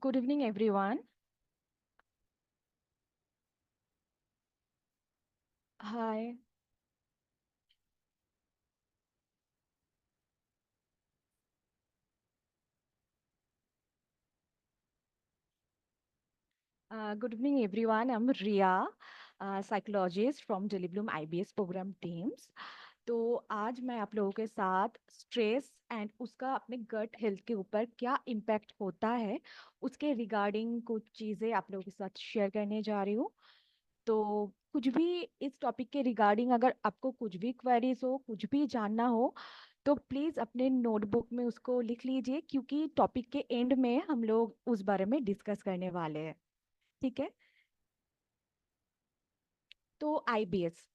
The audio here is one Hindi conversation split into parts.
Good evening, everyone. Hi. Good evening, everyone. I'm Ria, psychologist from Delhi Bloom IBS program teams. तो आज मैं आप लोगों के साथ स्ट्रेस एंड उसका अपने गट हेल्थ के ऊपर क्या इम्पैक्ट होता है उसके रिगार्डिंग कुछ चीज़ें आप लोगों के साथ शेयर करने जा रही हूँ। तो कुछ भी इस टॉपिक के रिगार्डिंग अगर आपको कुछ भी क्वेरीज हो, कुछ भी जानना हो, तो प्लीज़ अपने नोटबुक में उसको लिख लीजिए, क्योंकि टॉपिक के एंड में हम लोग उस बारे में डिस्कस करने वाले हैं। ठीक है। तो IBS,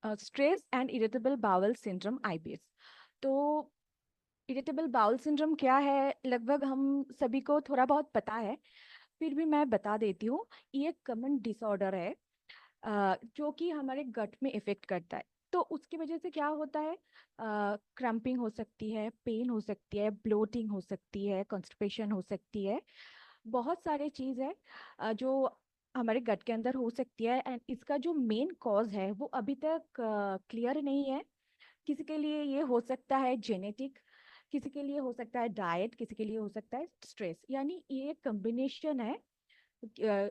stress and irritable bowel syndrome IBS. तो इरिटेबल बाउल सिंड्रोम क्या है, लगभग हम सभी को थोड़ा बहुत पता है, फिर भी मैं बता देती हूँ। ये एक कॉमन डिसऑर्डर है, जो कि हमारे गट में इफेक्ट करता है। तो उसकी वजह से क्या होता है, क्रैम्पिंग हो सकती है, पेन हो सकती है, ब्लोटिंग हो सकती है, कॉन्स्टिपेशन हो सकती है। बहुत सारे चीज़ है जो हमारे गट के अंदर हो सकती है, एंड इसका जो मेन कॉज है वो अभी तक क्लियर नहीं है। किसी के लिए ये हो सकता है जेनेटिक, किसी के लिए हो सकता है डाइट, किसी के लिए हो सकता है स्ट्रेस। यानी ये एक कम्बिनेशन है,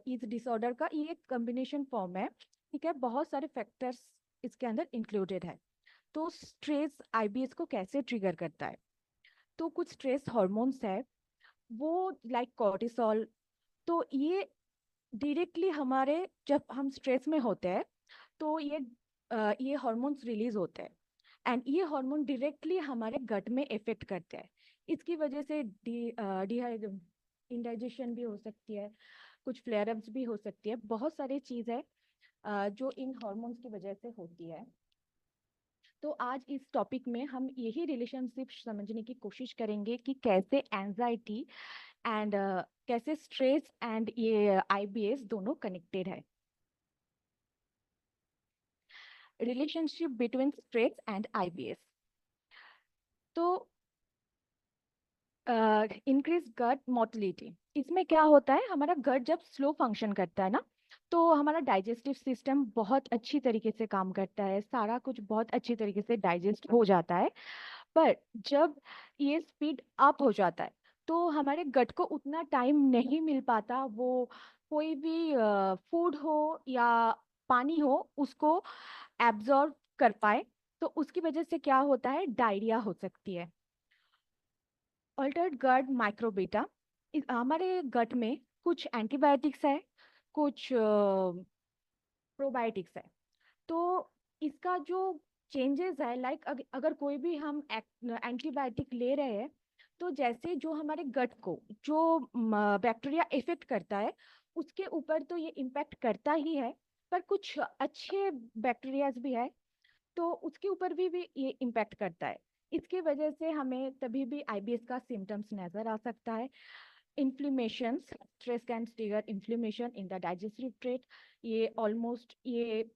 इस डिसऑर्डर का ये एक कम्बिनेशन फॉर्म है। ठीक है, बहुत सारे फैक्टर्स इसके अंदर इंक्लूडेड है। तो स्ट्रेस आईबीएस को कैसे ट्रिगर करता है? तो कुछ स्ट्रेस हॉर्मोन्स है, वो लाइक कॉर्टिसोल। तो ये डायरेक्टली हमारे, जब हम स्ट्रेस में होते हैं तो ये हार्मोन्स रिलीज होते हैं, एंड ये हार्मोन डायरेक्टली हमारे गट में इफेक्ट करते हैं। इसकी वजह से इंडाइजेशन भी हो सकती है, कुछ फ्लेयर अप्स भी हो सकती है। बहुत सारी चीज़ है जो इन हार्मोन्स की वजह से होती है। तो आज इस टॉपिक में हम यही रिलेशनशिप समझने की कोशिश करेंगे कि कैसे एंजाइटी एंड कैसे स्ट्रेस एंड ये आईबीएस दोनों कनेक्टेड है। Relationship between stress and IBS. तो इंक्रीज गट मोटिलिटी, इसमें क्या होता है, हमारा गट जब स्लो फंक्शन करता है ना, तो हमारा डाइजेस्टिव सिस्टम बहुत अच्छी तरीके से काम करता है, सारा कुछ बहुत अच्छी तरीके से डाइजेस्ट हो जाता है। पर जब ये स्पीड अप हो जाता है, तो हमारे गट को उतना टाइम नहीं मिल पाता, वो कोई भी फूड हो या पानी हो उसको एब्जॉर्ब कर पाए। तो उसकी वजह से क्या होता है, डायरिया हो सकती है। अल्टर्ड गट माइक्रोबिटा, हमारे गट में कुछ एंटीबायोटिक्स है, कुछ प्रोबायोटिक्स है। तो इसका जो चेंजेस है, लाइक अगर कोई भी हम एंटीबायोटिक ले रहे हैं, तो जैसे जो हमारे गट को जो बैक्टीरिया इफेक्ट करता है, उसके ऊपर तो ये इम्पैक्ट करता ही है, पर कुछ अच्छे बैक्टीरियाज भी है, तो उसके ऊपर भी ये इम्पैक्ट करता है। इसकी वजह से हमें तभी भी आईबीएस का सिम्टम्स नजर आ सकता है। Inflammation, stress can trigger inflammation in the digestive tract. ये ऑलमोस्ट ये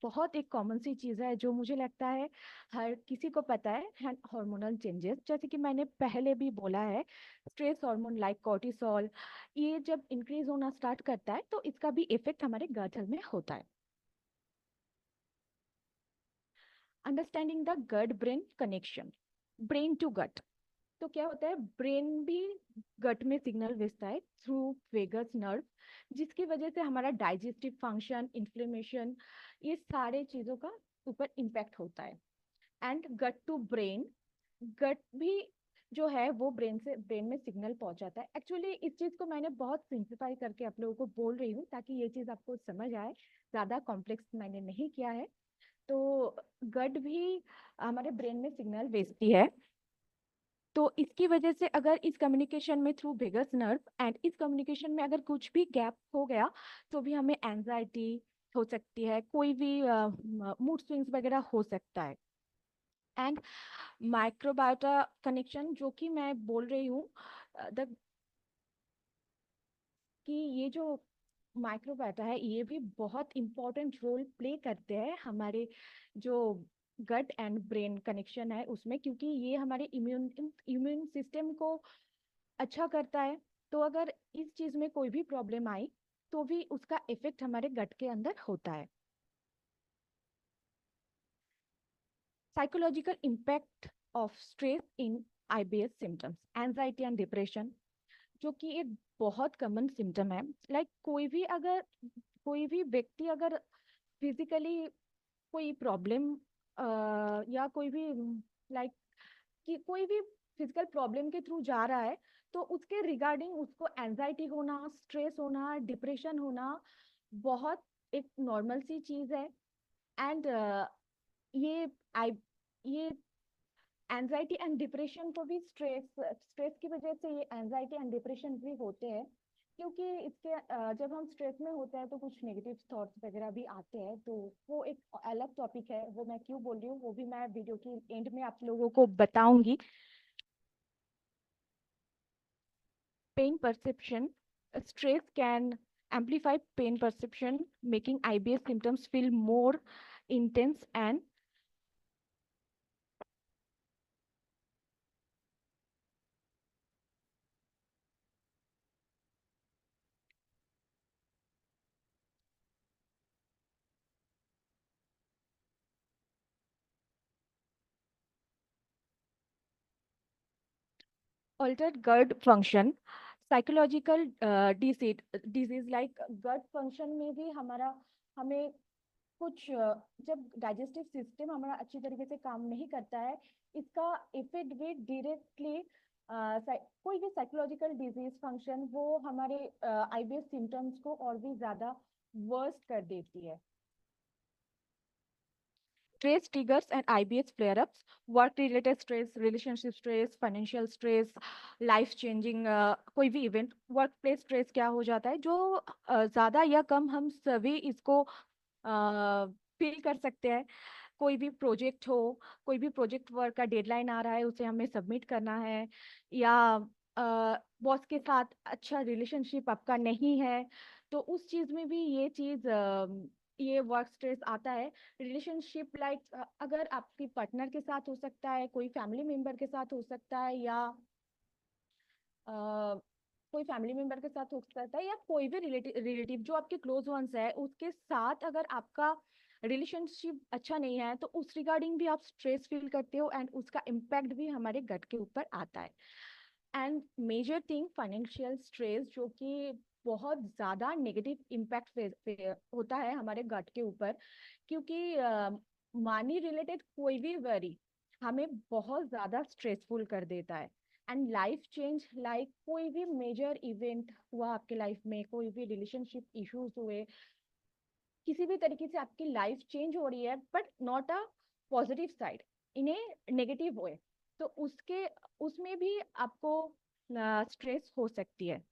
बहुत एक कॉमन सी चीज़ है जो मुझे लगता है हर किसी को पता है। हार्मोनल चेंजेस, जैसे कि मैंने पहले भी बोला है, स्ट्रेस हार्मोन लाइक कॉर्टिसोल, ये जब इंक्रीज होना स्टार्ट करता है तो इसका भी इफेक्ट हमारे गट हेल्थ में होता है। Understanding the gut brain connection, brain to gut. तो क्या होता है, ब्रेन भी गट में सिग्नल भेजता है थ्रू वेगस नर्व, जिसकी वजह से हमारा डाइजेस्टिव फंक्शन, इन्फ्लेमेशन, ये सारे चीज़ों का ऊपर इम्पैक्ट होता है। एंड गट टू ब्रेन, गट भी जो है वो ब्रेन से ब्रेन में सिग्नल पहुंचाता है। एक्चुअली इस चीज़ को मैंने बहुत सिंप्लीफाई करके आप लोगों को बोल रही हूँ ताकि ये चीज़ आपको समझ आए, ज़्यादा कॉम्प्लेक्स मैंने नहीं किया है। तो गट भी हमारे ब्रेन में सिग्नल भेजती है। तो इसकी वजह से अगर इस कम्युनिकेशन में थ्रू वेगस नर्व एंड इस कम्युनिकेशन में अगर कुछ भी गैप हो गया, तो भी हमें एंजाइटी हो सकती है, कोई भी मूड स्विंग्स वगैरह हो सकता है। एंड माइक्रोबायोटा कनेक्शन जो कि मैं बोल रही हूँ, द कि ये जो माइक्रोबायोटा है ये भी बहुत इंपॉर्टेंट रोल प्ले करते हैं हमारे जो गट एंड ब्रेन कनेक्शन है उसमें, क्योंकि ये हमारे इम्यून सिस्टम को अच्छा करता है। तो अगर इस चीज में कोई भी प्रॉब्लम आई तो भी उसका इफेक्ट हमारे गट के अंदर होता है। Psychological impact of stress in IBS symptoms, anxiety and depression, जो कि एक बहुत कॉमन सिम्टम है। लाइक कोई भी व्यक्ति अगर फिजिकली कोई प्रॉब्लम या कोई भी लाइक कि कोई भी फिजिकल प्रॉब्लम के थ्रू जा रहा है, तो उसके रिगार्डिंग उसको एंजाइटी होना, स्ट्रेस होना, डिप्रेशन होना बहुत एक नॉर्मल सी चीज है। एंड ये आई ये एंजाइटी एंड डिप्रेशन को भी स्ट्रेस की वजह से ये एंजाइटी एंड डिप्रेशन भी होते हैं, क्योंकि जब हम स्ट्रेस में होते हैं तो कुछ नेगेटिव थॉट्स वगैरह भी आते हैं। तो वो एक अलग टॉपिक है, वो मैं क्यों बोल रही हूँ वो भी मैं वीडियो की एंड में आप लोगों को बताऊंगी। Pain perception. Stress can amplify pain perception, making IBS symptoms feel more intense and altered gut function. Psychological disease like gut function में भी हमें कुछ जब डाइजेस्टिव सिस्टम हमारा अच्छी तरीके से काम नहीं करता है, इसका इफेक्ट भी डायरेक्टली कोई भी साइकोलॉजिकल डिजीज फंक्शन वो हमारे आईबीएस सिम्टम्स को और भी ज्यादा वर्स्ट कर देती है। Stress triggers and IBS flare-ups, work-related stress, relationship stress, financial stress, life-changing कोई भी इवेंट, वर्क प्लेस स्ट्रेस क्या हो जाता है जो ज्यादा या कम हम सभी इसको फील कर सकते हैं। कोई भी प्रोजेक्ट हो, कोई भी प्रोजेक्ट वर्क का डेडलाइन आ रहा है, उसे हमें सबमिट करना है, या बॉस के साथ अच्छा रिलेशनशिप आपका नहीं है, तो उस चीज में भी ये वर्क स्ट्रेस आता है। रिलेशनशिप लाइक अगर आपकी पार्टनर के साथ हो सकता है, कोई फैमिली मेंबर के साथ हो सकता है, या अ, कोई फैमिली मेंबर के साथ हो सकता है, या कोई भी रिलेटिव जो आपके क्लोज वंस है उसके साथ अगर आपका रिलेशनशिप अच्छा नहीं है, तो उस रिगार्डिंग भी आप स्ट्रेस फील करते हो एंड उसका इम्पैक्ट भी हमारे गट के ऊपर आता है। And major thing financial stress, जो कि बहुत ज्यादा नेगेटिव इम्पैक्ट होता है हमारे गट के ऊपर, क्योंकि मनी रिलेटेड कोई भी वरी हमें बहुत ज्यादा स्ट्रेसफुल कर देता है। एंड लाइफ चेंज लाइक कोई भी मेजर इवेंट हुआ आपके लाइफ में, कोई भी रिलेशनशिप इश्यूज हुए, किसी भी तरीके से आपकी लाइफ चेंज हो रही है but not a positive side, इन्हें नेगेटिव हुए, तो उसके उसमें भी आपको स्ट्रेस हो सकती है।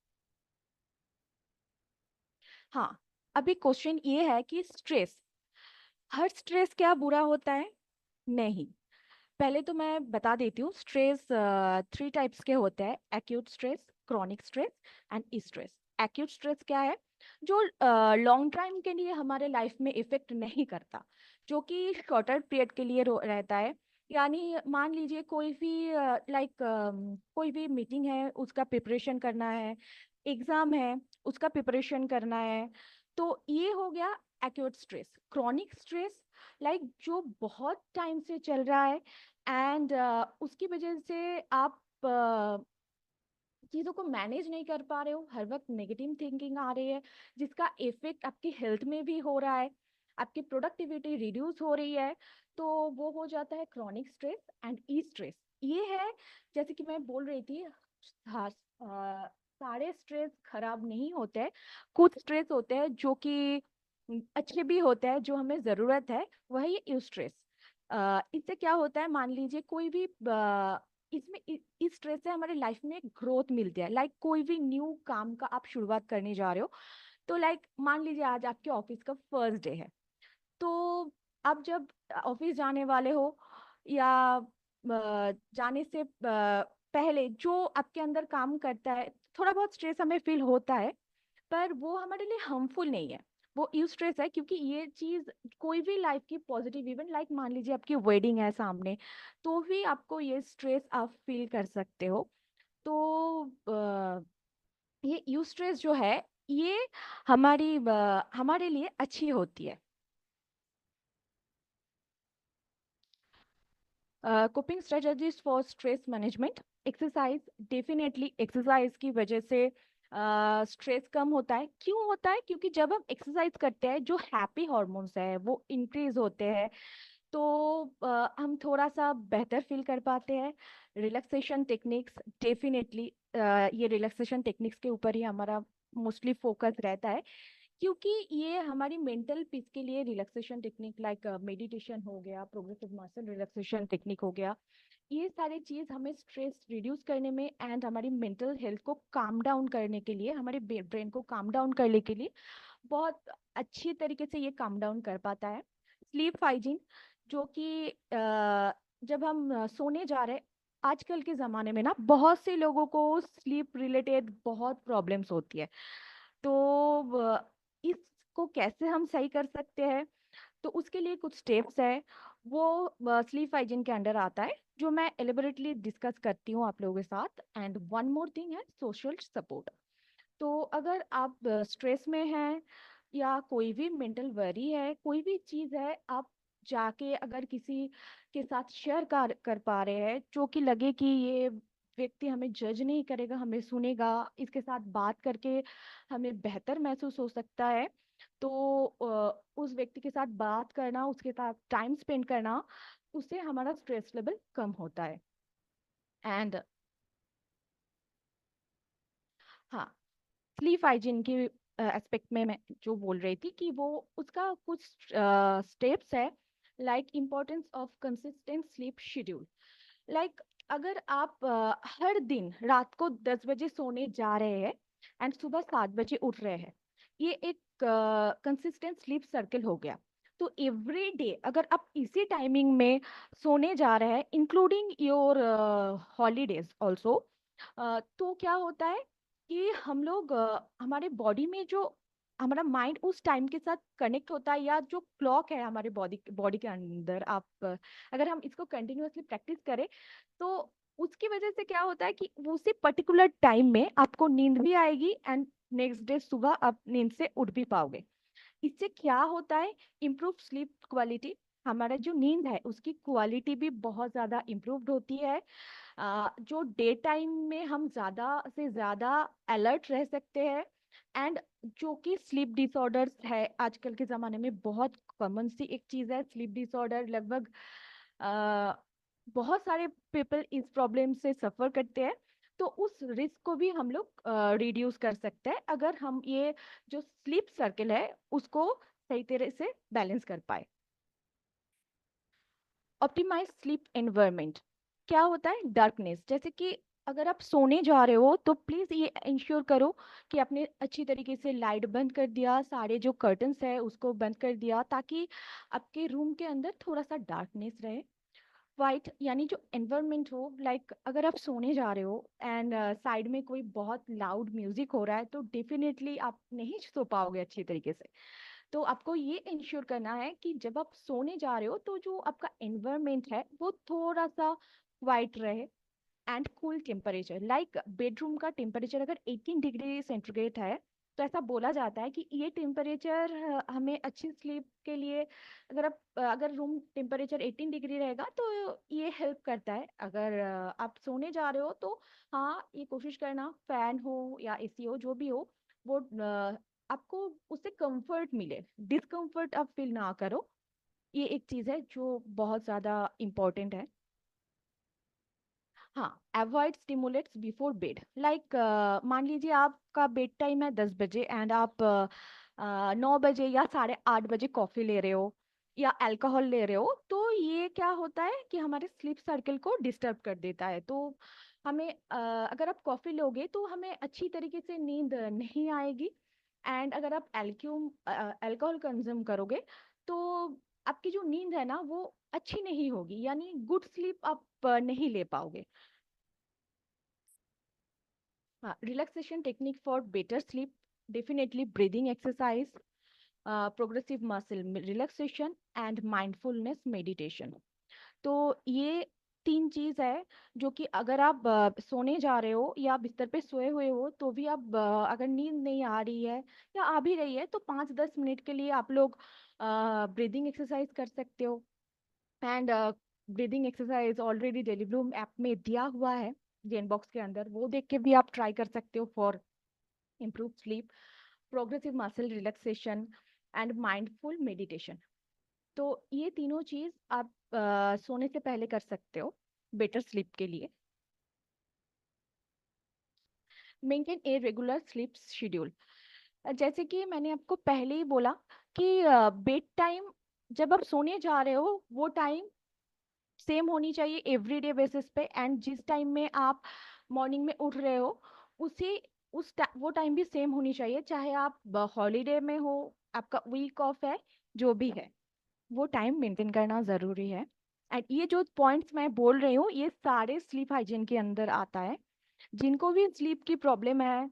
हाँ, अभी क्वेश्चन ये है कि हर स्ट्रेस क्या बुरा होता है? नहीं। पहले तो मैं बता देती हूँ, स्ट्रेस 3 टाइप्स के होते हैं: acute stress, chronic stress and stress. Acute stress क्या है? जो लॉन्ग टाइम के लिए हमारे लाइफ में इफेक्ट नहीं करता, जो कि शॉर्टर पीरियड के लिए रहता है। यानी मान लीजिए कोई भी लाइक कोई भी मीटिंग है उसका प्रिपरेशन करना है, एग्जाम है उसका प्रिपरेशन करना है, तो ये हो गया acute stress. Chronic stress like जो बहुत टाइम से चल रहा है एंड उसकी वजह से आप चीज़ों को मैनेज नहीं कर पा रहे हो, हर वक्त नेगेटिव थिंकिंग आ रही है, जिसका इफेक्ट आपकी हेल्थ में भी हो रहा है, आपकी प्रोडक्टिविटी रिड्यूस हो रही है, तो वो हो जाता है chronic stress and E stress. ये है, जैसे कि मैं बोल रही थी, हाँ, सारे स्ट्रेस खराब नहीं होते हैं, कुछ स्ट्रेस होते हैं जो कि अच्छे भी होते हैं, जो हमें ज़रूरत है, वही यू स्ट्रेस। इससे क्या होता है, मान लीजिए कोई भी इस स्ट्रेस से हमारे लाइफ में ग्रोथ मिलती है। लाइक कोई भी न्यू काम का आप शुरुआत करने जा रहे हो, तो लाइक मान लीजिए आज आपके ऑफिस का फर्स्ट डे है, तो आप जब ऑफिस जाने वाले हो, या जाने से पहले जो आपके अंदर काम करता है, थोड़ा बहुत स्ट्रेस हमें फील होता है, पर वो हमारे लिए हार्मफुल नहीं है। वो यू स्ट्रेस है क्योंकि ये चीज कोई भी लाइफ की पॉजिटिव इवेंट, लाइक मान लीजिए आपकी वेडिंग है सामने, तो भी आपको ये स्ट्रेस आप फील कर सकते हो। तो ये यू स्ट्रेस जो है, ये हमारे लिए अच्छी होती है। Coping strategies for stress management, exercise. Definitely exercise की वजह से स्ट्रेस कम होता है। क्यों होता है? क्योंकि जब हम एक्सरसाइज करते हैं, जो हैप्पी हॉर्मोन्स है वो इंक्रीज होते हैं, तो हम थोड़ा सा बेहतर फील कर पाते हैं। रिलैक्सेशन टेक्निक्स, डेफिनेटली ये रिलैक्सेशन टेक्निक्स के ऊपर ही हमारा मोस्टली फोकस रहता है, क्योंकि ये हमारी मेंटल पीस के लिए रिलैक्सेशन टेक्निक लाइक मेडिटेशन हो गया, प्रोग्रेसिव मसल रिलैक्सेशन टेक्निक हो गया, ये सारी चीज हमें स्ट्रेस रिड्यूस करने में एंड हमारी मेंटल हेल्थ को काम डाउन करने के लिए, हमारे ब्रेन को काम डाउन करने के लिए बहुत अच्छी तरीके से ये काम डाउन कर पाता है। स्लीप हाइजीन, जो कि जब हम सोने जा रहे हैं, आजकल के ज़माने में ना बहुत से लोगों को स्लीप रिलेटेड बहुत प्रॉब्लम्स होती है। तो इसको कैसे हम सही कर सकते हैं? तो उसके लिए कुछ स्टेप्स है, वो स्लीप हाइजीन के अंडर आता है, जो मैं एलिबरेटली डिस्कस करती हूँ आप लोगों के साथ। एंड वन मोर थिंग है सोशल सपोर्ट। तो अगर आप स्ट्रेस में हैं या कोई भी मेंटल वरी है, कोई भी चीज़ है, आप जाके अगर किसी के साथ शेयर कर पा रहे हैं, जो कि लगे कि ये व्यक्ति हमें जज नहीं करेगा, हमें सुनेगा, इसके साथ बात करके हमें बेहतर महसूस हो सकता है, तो उस व्यक्ति के साथ बात करना, उसके साथ टाइम स्पेंड करना, उससे हमारा स्ट्रेस लेवल कम होता है। एंड हाँ, स्लीप हाइजीन के एस्पेक्ट में मैं जो बोल रही थी कि वो उसका कुछ स्टेप्स है, like importance of consistent sleep schedule. Like अगर आप हर दिन रात को 10 बजे सोने जा रहे हैं एंड सुबह 7 बजे उठ रहे हैं, ये एक कंसिस्टेंट स्लीप सर्कल हो गया। तो एवरी डे अगर आप इसी टाइमिंग में सोने जा रहे हैं, इंक्लूडिंग योर हॉलीडेज ऑल्सो, तो क्या होता है कि हम लोग हमारे बॉडी में जो हमारा माइंड उस टाइम के साथ कनेक्ट होता है, या जो क्लॉक है हमारे बॉडी बॉडी के अंदर, आप अगर हम इसको कंटिन्यूअसली प्रैक्टिस करें, तो उसकी वजह से क्या होता है कि उसी पर्टिकुलर टाइम में आपको नींद भी आएगी एंड नेक्स्ट डे सुबह आप नींद से उठ भी पाओगे। इससे क्या होता है? इम्प्रूव स्लीप क्वालिटी, हमारा जो नींद है उसकी क्वालिटी भी बहुत ज़्यादा इम्प्रूव्ड होती है। जो डे टाइम में हम ज़्यादा से ज़्यादा अलर्ट रह सकते हैं। एंड जो कि स्लीप डिसऑर्डर्स है, आजकल के ज़माने में बहुत कॉमन सी एक चीज़ है स्लीप डिसऑर्डर। लगभग अ, बहुत सारे पीपल इस प्रॉब्लम से सफ़र करते हैं। तो उस रिस्क को भी हम लोग रिड्यूस कर सकते हैं, अगर हम ये जो स्लीप सर्कल है उसको सही तरह से बैलेंस कर पाए। ऑप्टिमाइज स्लीप एनवायरनमेंट, क्या होता है? डार्कनेस, जैसे कि अगर आप सोने जा रहे हो तो प्लीज़ ये इंश्योर करो कि आपने अच्छी तरीके से लाइट बंद कर दिया, सारे जो कर्टन्स है उसको बंद कर दिया, ताकि आपके रूम के अंदर थोड़ा सा डार्कनेस रहे। वाइट यानी जो एनवायरनमेंट हो, लाइक अगर आप सोने जा रहे हो एंड साइड में कोई बहुत लाउड म्यूजिक हो रहा है, तो डेफिनेटली आप नहीं सो पाओगे अच्छी तरीके से। तो आपको ये इंश्योर करना है कि जब आप सोने जा रहे हो तो जो आपका एनवायरनमेंट है वो थोड़ा सा वाइट रहे। And cool temperature, like bedroom का टेम्परेचर अगर 18 डिग्री सेंटीग्रेड है, तो ऐसा बोला जाता है कि ये टेम्परेचर हमें अच्छी स्लीप के लिए, अगर रूम टेम्परेचर 18 डिग्री रहेगा तो ये हेल्प करता है। अगर आप सोने जा रहे हो तो हाँ, ये कोशिश करना फैन हो या एसी हो, जो भी हो, वो आपको उससे कंफर्ट मिले, डिस्कम्फर्ट आप फील ना करो। ये एक चीज़ है जो बहुत ज़्यादा इम्पोर्टेंट है। हाँ, avoid stimulates before bed, like मान लीजिए आपका बेड टाइम है 10 बजे एंड आप 9 बजे या 8:30 बजे कॉफ़ी ले रहे हो या अल्कोहल ले रहे हो, तो ये क्या होता है कि हमारे स्लीप साइकिल को डिस्टर्ब कर देता है। तो हमें अगर आप कॉफ़ी लोगे तो हमें अच्छी तरीके से नींद नहीं आएगी। एंड अगर आप अल्कोहल कंज्यूम करोगे, तो आपकी जो नींद है ना वो अच्छी नहीं होगी, यानी गुड स्लीप आप नहीं ले पाओगे। हाँ, relaxation technique for better sleep, definitely breathing exercise, progressive muscle relaxation and mindfulness meditation. तो ये तीन चीज है जो कि अगर आप सोने जा रहे हो या बिस्तर पे सोए हुए हो तो भी आप अगर नींद नहीं आ रही है या आ भी रही है तो 5-10 मिनट के लिए आप लोग ब्रीदिंग एक्सरसाइज कर सकते हो। And breathing exercise already daily Bloom app में दिया हुआ है, जेन बॉक्स के अंदर, वो देख के भी आप ट्राई कर सकते हो for improve sleep, progressive muscle relaxation and mindful meditation. तो ये तीनों चीज आप सोने से पहले कर सकते हो बेटर स्लीप के लिए। Maintain a regular sleep schedule, जैसे कि मैंने आपको पहले ही बोला कि बेड टाइम जब आप सोने जा रहे हो वो टाइम सेम होनी चाहिए एवरीडे बेसिस पे, एंड जिस टाइम में आप मॉर्निंग में उठ रहे हो उसी वो टाइम भी सेम होनी चाहिए, चाहे आप हॉलीडे में हो, आपका वीक ऑफ है, जो भी है, वो टाइम मेंटेन करना जरूरी है। एंड ये जो पॉइंट्स मैं बोल रही हूँ ये सारे स्लीप हाइजीन के अंदर आता है। जिनको भी स्लीप की प्रॉब्लम है,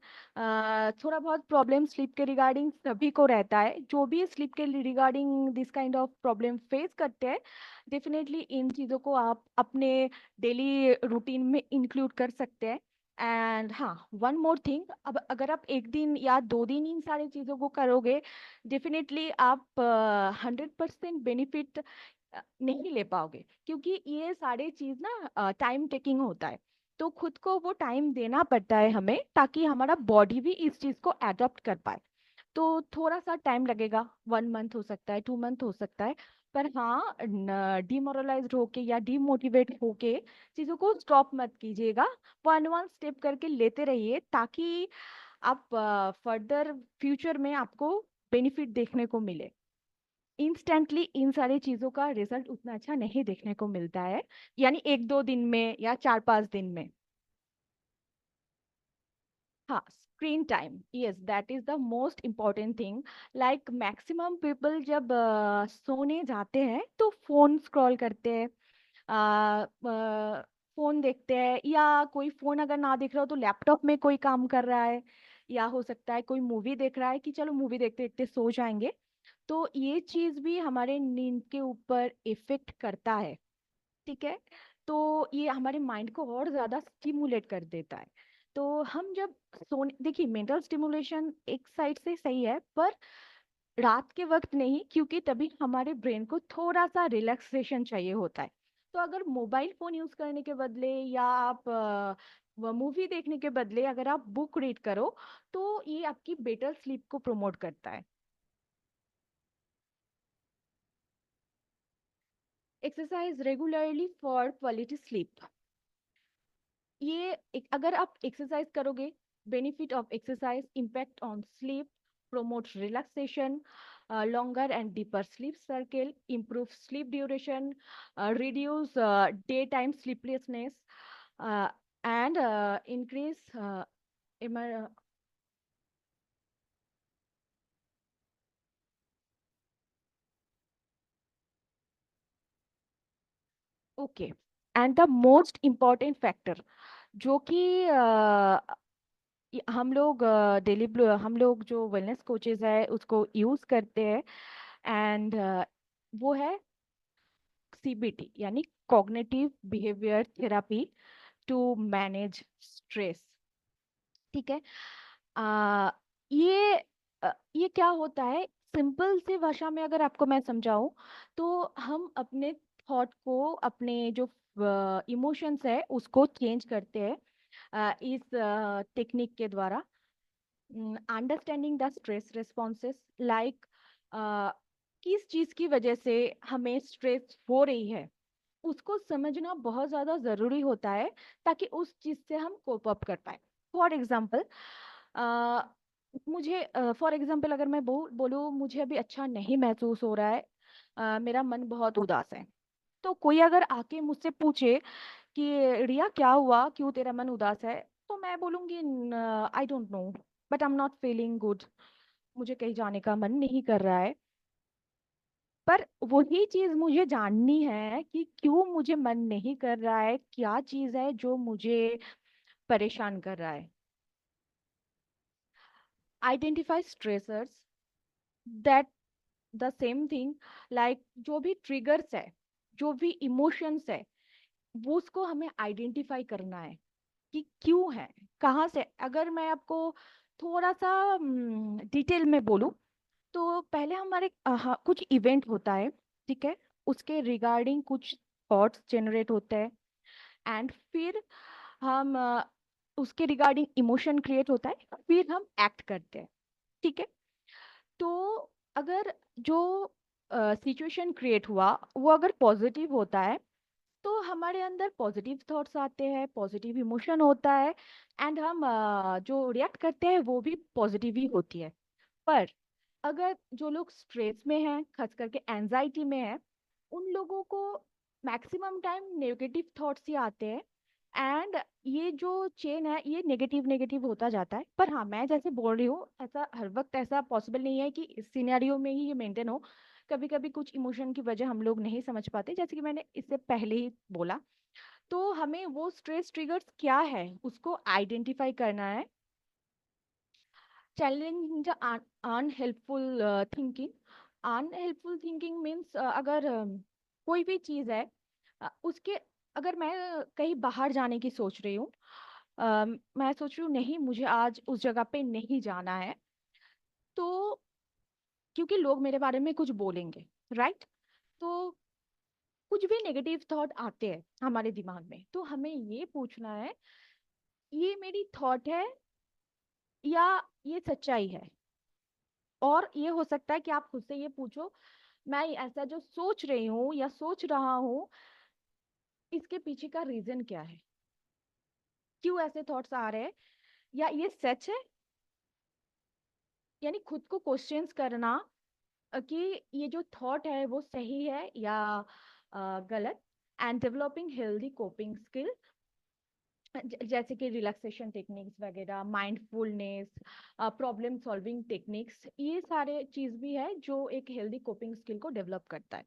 थोड़ा बहुत प्रॉब्लम स्लीप के रिगार्डिंग सभी को रहता है, जो भी स्लीप के regarding this kind of problem face करते हैं, डेफिनेटली इन चीज़ों को आप अपने डेली रूटीन में इंक्लूड कर सकते हैं। एंड हाँ, वन मोर थिंग, अब अगर आप एक दिन या 2 दिन इन सारी चीज़ों को करोगे, डेफिनेटली आप 100% बेनिफिट नहीं ले पाओगे, क्योंकि ये सारे चीज़ ना टाइम टेकिंग होता है। तो खुद को वो टाइम देना पड़ता है हमें, ताकि हमारा बॉडी भी इस चीज को एडॉप्ट कर पाए। तो थोड़ा सा टाइम लगेगा, 1 मंथ हो सकता है, 2 मंथ हो सकता है, पर हाँ, डिमोरलाइज्ड होके या डिमोटिवेट होके चीजों को स्टॉप मत कीजिएगा। वन वन स्टेप करके लेते रहिए, ताकि आप फर्दर फ्यूचर में आपको बेनिफिट देखने को मिले। इंस्टेंटली इन सारी चीजों का रिजल्ट उतना अच्छा नहीं देखने को मिलता है, यानी 1-2 दिन में या 4-5 दिन में। हाँ, screen time, yes, that is the most important thing. Like maximum people जब सोने जाते हैं तो फोन स्क्रॉल करते हैं, फोन देखते हैं, या कोई फोन अगर ना देख रहा हो तो लैपटॉप में कोई काम कर रहा है, या हो सकता है कोई मूवी देख रहा है कि चलो मूवी देखते देखते सो जाएंगे। तो ये चीज भी हमारे नींद के ऊपर इफेक्ट करता है। ठीक है, तो ये हमारे माइंड को और ज्यादा स्टिमुलेट कर देता है। तो हम जब सोने, देखिए मेंटल स्टिमुलेशन एक साइड से सही है, पर रात के वक्त नहीं, क्योंकि तभी हमारे ब्रेन को थोड़ा सा रिलैक्सेशन चाहिए होता है। तो अगर मोबाइल फोन यूज करने के बदले या आप मूवी देखने के बदले अगर आप बुक रीड करो, तो ये आपकी बेटर स्लीप को प्रमोट करता है। Exercise regularly for quality sleep, ये अगर आप एक्सरसाइज करोगे, benefit of exercise, impact on sleep, promote relaxation, longer and deeper sleep cycle, improve sleep duration, reduce daytime sleeplessness, uh, and increase emer- okay, and the most important factor जो कि हम लोग डेली हम लोग जो वेलनेस कोचेज है उसको यूज करते हैं, एंड वो है सीबीटी, यानी cognitive behaviour therapy to manage stress. ठीक है, आ, ये ये क्या होता है, सिंपल सी भाषा में अगर आपको मैं समझाऊं, तो हम अपने थॉट को, अपने जो इमोशंस है उसको चेंज करते हैं इस टेक्निक के द्वारा। Understanding the stress responses, like किस चीज की वजह से हमें स्ट्रेस हो रही है, उसको समझना बहुत ज्यादा जरूरी होता है, ताकि उस चीज से हम कोप अप कर पाए। फॉर एग्जाम्पल, मुझे फॉर एग्जाम्पल अगर मैं बोलूँ मुझे अभी अच्छा नहीं महसूस हो रहा है, मेरा मन बहुत उदास है, तो कोई अगर आके मुझसे पूछे कि रिया क्या हुआ, क्यों तेरा मन उदास है, तो मैं बोलूंगी I don't know, but I am not feeling good, मुझे कहीं जाने का मन नहीं कर रहा है। पर वही चीज मुझे जाननी है कि क्यों मुझे मन नहीं कर रहा है, क्या चीज है जो मुझे परेशान कर रहा है। Identify stressors, that the same thing, like जो भी ट्रिगर्स है, जो भी इमोशंस है, वो उसको हमें आइडेंटिफाई करना है कि क्यों है, कहाँ से। अगर मैं आपको थोड़ा सा डिटेल में बोलूं, तो पहले हमारे कुछ इवेंट होता है, ठीक है, उसके रिगार्डिंग कुछ थॉट्स जनरेट होते हैं, एंड फिर हम उसके रिगार्डिंग इमोशन क्रिएट होता है, फिर हम एक्ट करते हैं, ठीक है। तो अगर जो सिचुएशन क्रिएट हुआ वो अगर पॉजिटिव होता है, तो हमारे अंदर पॉजिटिव थॉट्स आते हैं, पॉजिटिव इमोशन होता है, एंड हम जो रिएक्ट करते हैं वो भी पॉजिटिव ही होती है। पर अगर जो लोग स्ट्रेस में हैं, खास करके एंजाइटी में हैं, उन लोगों को मैक्सिमम टाइम नेगेटिव थॉट्स ही आते हैं, एंड ये जो चेन है ये नेगेटिव नेगेटिव होता जाता है। पर हाँ, मैं जैसे बोल रही हूँ, ऐसा हर वक्त ऐसा पॉसिबल नहीं है कि इस सिनेरियो में ही ये मेंटेन हो। कभी कभी कुछ इमोशन की वजह हम लोग नहीं समझ पाते, जैसे कि मैंने इससे पहले ही बोला। तो हमें वो स्ट्रेस ट्रिगर्स क्या है उसको आइडेंटिफाई करना है। Challenging the unhelpful thinking. Unhelpful thinking means अगर कोई भी चीज़ है, उसके, अगर मैं कहीं बाहर जाने की सोच रही हूँ, मैं सोच रही हूँ नहीं मुझे आज उस जगह पे नहीं जाना है, तो क्योंकि लोग मेरे बारे में कुछ बोलेंगे, राइट। तो कुछ भी नेगेटिव थॉट आते हैं हमारे दिमाग में, तो हमें ये पूछना है, ये मेरी थॉट है या ये सच्चाई है। और ये हो सकता है कि आप खुद से ये पूछो, मैं ऐसा जो सोच रही हूँ या सोच रहा हूँ, इसके पीछे का रीजन क्या है, क्यों ऐसे थॉट्स आ रहे हैं, या ये सच है। यानी खुद को क्वेश्चंस करना कि ये जो थॉट है वो सही है या गलत। And developing healthy coping skill, जैसे कि रिलैक्सेशन टेक्निक्स वगैरह, माइंडफुलनेस, प्रॉब्लम सॉल्विंग टेक्निक्स, ये सारे चीज भी है जो एक हेल्दी कोपिंग स्किल को डेवलप करता है।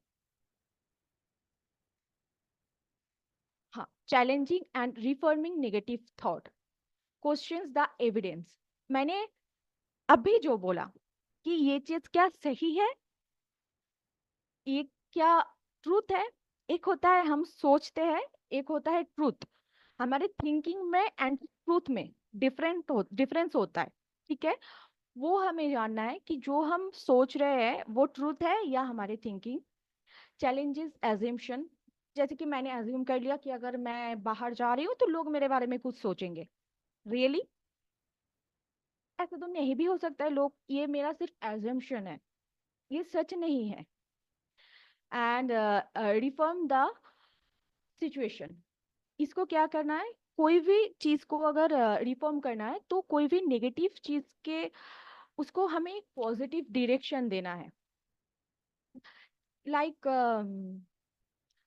हाँ, challenging and reframing negative thought, questions the evidence. मैंने अभी जो बोला कि ये चीज क्या सही है, ये क्या ट्रूथ है। एक होता है हम सोचते हैं, एक होता है ट्रूथ। हमारे थिंकिंग में एंड ट्रूथ में डिफरेंस होता है, ठीक है। वो हमें जानना है कि जो हम सोच रहे हैं वो ट्रूथ है या हमारी थिंकिंग। चैलेंजेस एज्यूम्पशन, जैसे कि मैंने एज्यूम कर लिया कि अगर मैं बाहर जा रही हूँ तो लोग मेरे बारे में कुछ सोचेंगे। रियली ऐसा तो नहीं भी हो सकता है, लोग, ये मेरा सिर्फ एज्यूम्पशन है, ये सच नहीं है। एंड रिफर्म द सिचुएशन, इसको क्या करना है, कोई भी चीज को अगर रिफॉर्म करना है तो कोई भी नेगेटिव चीज के, उसको हमें पॉजिटिव डायरेक्शन देना है। लाइक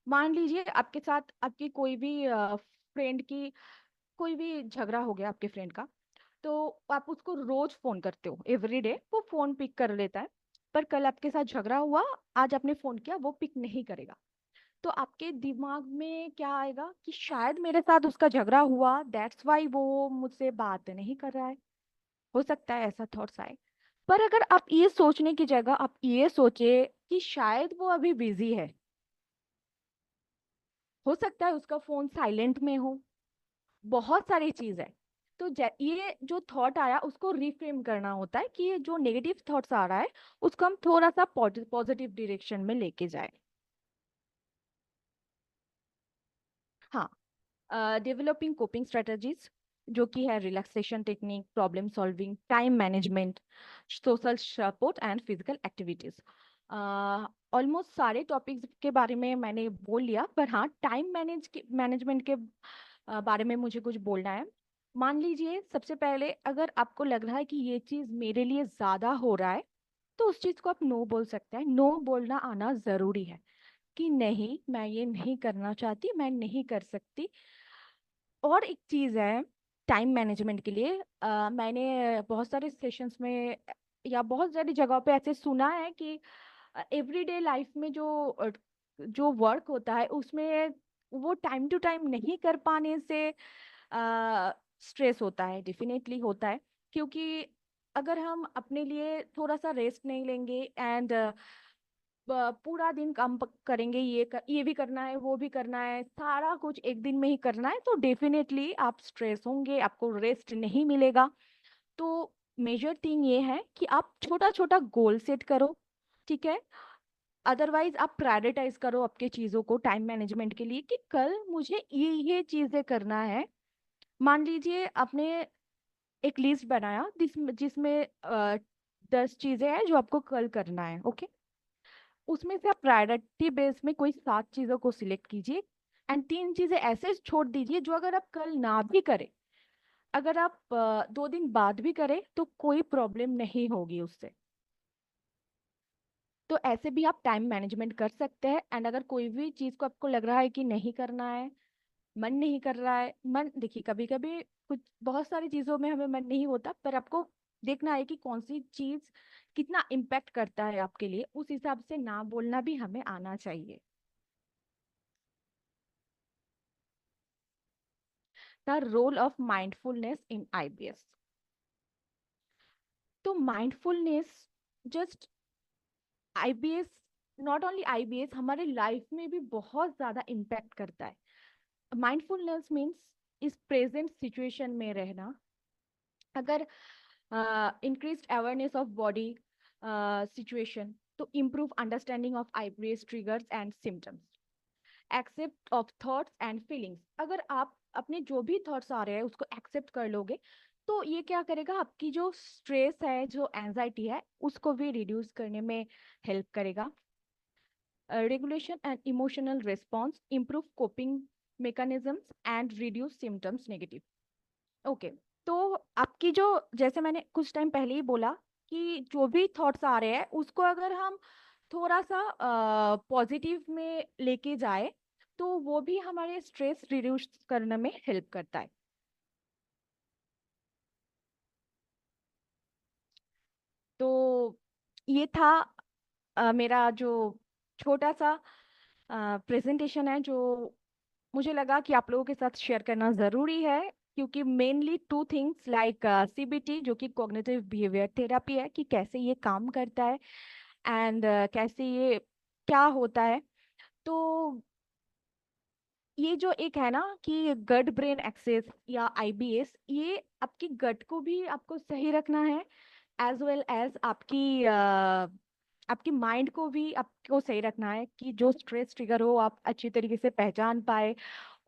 मान लीजिए आपके साथ आपकी कोई भी फ्रेंड की, कोई भी झगड़ा हो गया आपके फ्रेंड का, तो आप उसको रोज फोन करते हो, एवरीडे वो फोन पिक कर लेता है। पर कल आपके साथ झगड़ा हुआ, आज आपने फोन किया, वो पिक नहीं करेगा। तो आपके दिमाग में क्या आएगा कि शायद मेरे साथ उसका झगड़ा हुआ, दैट्स वाई वो मुझसे बात नहीं कर रहा है। हो सकता है ऐसा थॉट्स आए। पर अगर आप ये सोचने की जगह आप ये सोचे कि शायद वो अभी बिजी है, हो सकता है उसका फोन साइलेंट में हो, बहुत सारी चीज है। तो ये जो थॉट आया उसको रिफ्रेम करना होता है कि ये जो नेगेटिव थॉट्स आ रहा है उसको हम थोड़ा सा पॉजिटिव डायरेक्शन में लेके जाए। हाँ, डेवलपिंग कोपिंग स्ट्रेटजीज, जो कि है relaxation technique, problem solving, time management, social support and physical activities. Almost सारे टॉपिक्स के बारे में मैंने बोल लिया, पर हाँ, टाइम मैनेजमेंट के बारे में मुझे कुछ बोलना है। मान लीजिए सबसे पहले अगर आपको लग रहा है कि ये चीज़ मेरे लिए ज़्यादा हो रहा है, तो उस चीज़ को आप नो बोल सकते हैं। नो बोलना आना ज़रूरी है कि नहीं, मैं ये नहीं करना चाहती, मैं नहीं कर सकती। और एक चीज है टाइम मैनेजमेंट के लिए, मैंने बहुत सारे सेशंस में या बहुत सारी जगहों पे ऐसे सुना है कि एवरीडे लाइफ में जो वर्क होता है उसमें वो टाइम टू टाइम नहीं कर पाने से स्ट्रेस होता है, डेफिनेटली होता है। क्योंकि अगर हम अपने लिए थोड़ा सा रेस्ट नहीं लेंगे एंड पूरा दिन काम करेंगे, ये भी करना है वो भी करना है, सारा कुछ एक दिन में ही करना है, तो डेफिनेटली आप स्ट्रेस होंगे, आपको रेस्ट नहीं मिलेगा। तो मेजर थिंग ये है कि आप छोटा छोटा गोल सेट करो, ठीक है। अदरवाइज आप प्रायोरिटाइज करो आपके चीज़ों को टाइम मैनेजमेंट के लिए कि कल मुझे ये चीज़ें करना है। मान लीजिए आपने एक लिस्ट बनाया जिसमें 10 चीज़ें हैं जो आपको कल करना है, ओके। उसमें से आप प्रायोरिटी बेस में कोई 7 चीज़ों को सिलेक्ट कीजिए एंड 3 चीज़ें ऐसे छोड़ दीजिए जो अगर आप कल ना भी करें, अगर आप 2 दिन बाद भी करें तो कोई प्रॉब्लम नहीं होगी उससे। तो ऐसे भी आप टाइम मैनेजमेंट कर सकते हैं। एंड अगर कोई भी चीज़ को आपको लग रहा है कि नहीं करना है, मन नहीं कर रहा है, मन देखिए कभी कभी कुछ बहुत सारी चीज़ों में हमें मन नहीं होता, पर आपको देखना है कि कौन सी चीज़ कितना इम्पैक्ट करता है आपके लिए, उस हिसाब से ना बोलना भी हमें आना चाहिए। The role of mindfulness in IBS. तो mindfulness just IBS, not only IBS, हमारे लाइफ में भी बहुत ज्यादा इम्पैक्ट करता है। माइंडफुलनेस मीन्स इस प्रेजेंट सिचुएशन में रहना। अगर increased awareness of body situation to improve understanding of IBS triggers and symptoms, accept of thoughts and feelings। अगर आप अपने जो भी थॉट्स आ रहे हैं उसको एक्सेप्ट कर लोगे तो ये क्या करेगा, आपकी जो स्ट्रेस है, जो एंजाइटी है, उसको भी रिड्यूस करने में हेल्प करेगा। Regulation and emotional response, improve coping mechanisms and reduce symptoms negative. Okay. तो आपकी जो, जैसे मैंने कुछ टाइम पहले ही बोला कि जो भी थॉट्स आ रहे हैं उसको अगर हम थोड़ा सा पॉजिटिव में लेके जाए तो वो भी हमारे स्ट्रेस रिड्यूस करने में हेल्प करता है। तो ये था मेरा जो छोटा सा प्रेजेंटेशन है, जो मुझे लगा कि आप लोगों के साथ शेयर करना ज़रूरी है। क्योंकि मेनली 2 थिंग्स लाइक सीबीटी जो कि कॉग्निटिव बिहेवियर थेरेपी है, कि कैसे ये काम करता है एंड कैसे ये क्या होता है। तो ये जो एक है ना कि गट ब्रेन एक्सेस या आईबीएस, ये आपकी गट को भी आपको सही रखना है, एज वेल एज आपकी माइंड को भी आपको सही रखना है कि जो स्ट्रेस ट्रिगर हो आप अच्छी तरीके से पहचान पाए,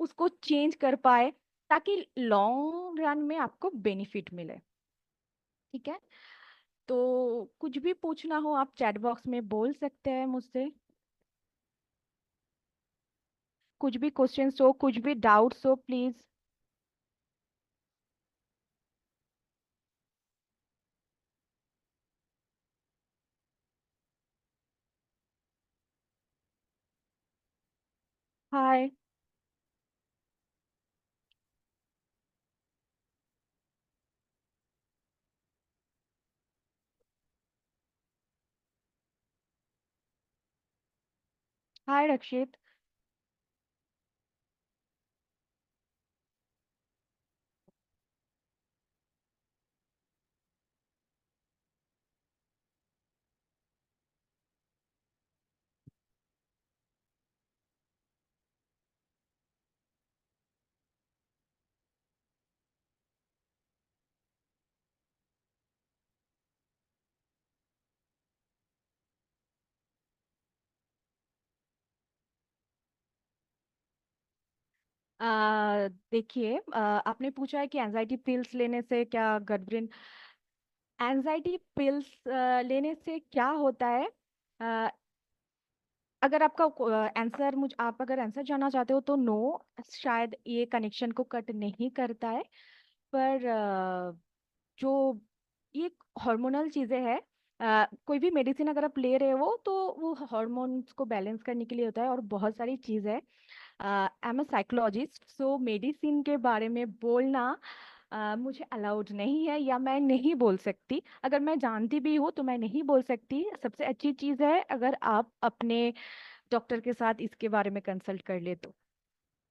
उसको चेंज कर पाए, ताकि लॉन्ग रन में आपको बेनिफिट मिले। ठीक है। तो कुछ भी पूछना हो आप चैट बॉक्स में बोल सकते हैं मुझसे। कुछ भी क्वेश्चंस हो, कुछ भी डाउट्स हो, प्लीज। हाय। हाय रक्षित। देखिए, आपने पूछा है कि एंजाइटी पिल्स लेने से क्या गट ब्रेन, एंजाइटी पिल्स लेने से क्या होता है। अ, अगर आपका आंसर, मुझ आप अगर आंसर जानना चाहते हो तो नो, शायद ये कनेक्शन को कट नहीं करता है। पर जो ये हार्मोनल चीजें हैं, कोई भी मेडिसिन अगर आप ले रहे हो तो वो हार्मोन्स को बैलेंस करने के लिए होता है, और बहुत सारी चीजें। I am a psychologist, so medicine के बारे में बोलना मुझे अलाउड नहीं है या मैं नहीं बोल सकती। अगर मैं जानती भी हूँ तो मैं नहीं बोल सकती। सबसे अच्छी चीज़ है अगर आप अपने डॉक्टर के साथ इसके बारे में कंसल्ट कर ले तो।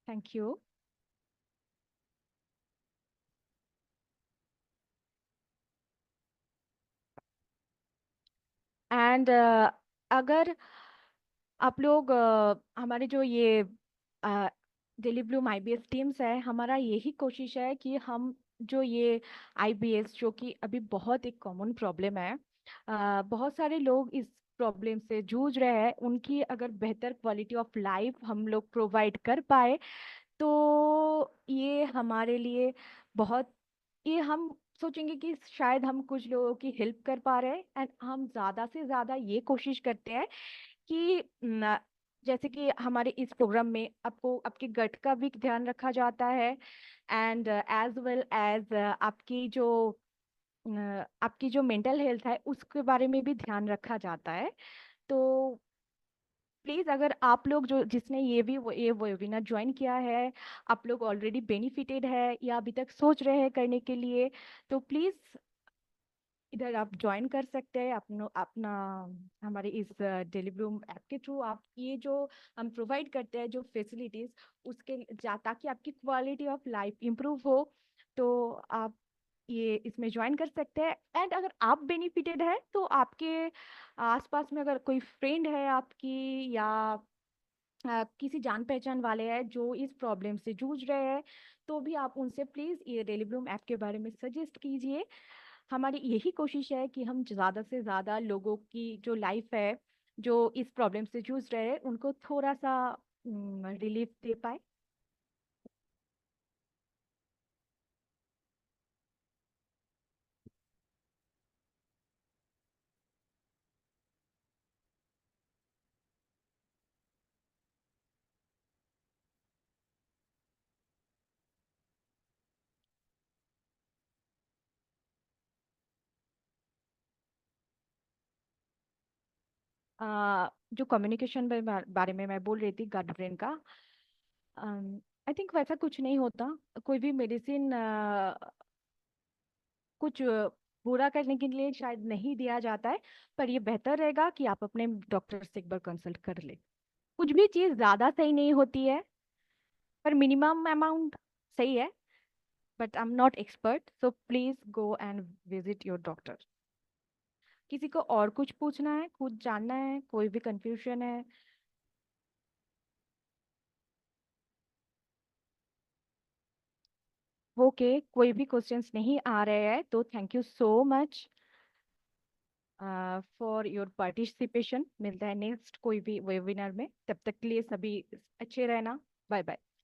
Thank you. एंड अगर आप लोग हमारे जो ये डेली ब्लूम आईबीएस टीम्स है, हमारा यही कोशिश है कि हम जो ये आईबीएस जो कि अभी बहुत एक कॉमन प्रॉब्लम है, बहुत सारे लोग इस प्रॉब्लम से जूझ रहे हैं, उनकी अगर बेहतर क्वालिटी ऑफ लाइफ हम लोग प्रोवाइड कर पाए तो ये हमारे लिए बहुत, ये हम सोचेंगे कि शायद हम कुछ लोगों की हेल्प कर पा रहे हैं। एंड हम ज़्यादा से ज़्यादा ये कोशिश करते हैं कि जैसे कि हमारे इस प्रोग्राम में आपको आपके गट का भी ध्यान रखा जाता है, एंड एज वेल एज आपकी जो मेंटल हेल्थ है उसके बारे में भी ध्यान रखा जाता है। तो प्लीज अगर आप लोग जो जिसने ये वेबिनार ज्वाइन किया है, आप लोग ऑलरेडी बेनिफिटेड है या अभी तक सोच रहे हैं करने के लिए, तो प्लीज इधर आप ज्वाइन कर सकते हैं अपना अपना हमारे इस डेली ब्लूम ऐप के थ्रू। आप ये जो हम प्रोवाइड करते हैं जो फैसिलिटीज उसके ताकि आपकी क्वालिटी ऑफ लाइफ इम्प्रूव हो, तो आप ये इसमें ज्वाइन कर सकते हैं। एंड अगर आप बेनिफिटेड है तो आपके आसपास में अगर कोई फ्रेंड है आपकी या किसी जान पहचान वाले हैं जो इस प्रॉब्लम से जूझ रहे हैं, तो भी आप उनसे प्लीज ये डेली ब्लूम ऐप के बारे में सजेस्ट कीजिए। हमारी यही कोशिश है कि हम ज़्यादा से ज़्यादा लोगों की जो लाइफ है जो इस प्रॉब्लम से जूझ रहे हैं उनको थोड़ा सा रिलीफ दे पाए। जो कम्युनिकेशन बारे में मैं बोल रही थी गट ब्रेन का, आई थिंक वैसा कुछ नहीं होता। कोई भी मेडिसिन कुछ पूरा करने के लिए शायद नहीं दिया जाता है, पर ये बेहतर रहेगा कि आप अपने डॉक्टर से एक बार कंसल्ट कर ले। कुछ भी चीज़ ज़्यादा सही नहीं होती है, पर मिनिमम अमाउंट सही है। But I am not expert, so please go and visit your doctor. किसी को और कुछ पूछना है, कुछ जानना है, कोई भी कंफ्यूजन है? ओके, कोई भी क्वेश्चंस नहीं आ रहे हैं तो thank you so much for your participation. मिलता है नेक्स्ट कोई भी वेबिनार में, तब तक के लिए सभी अच्छे रहना। Bye bye.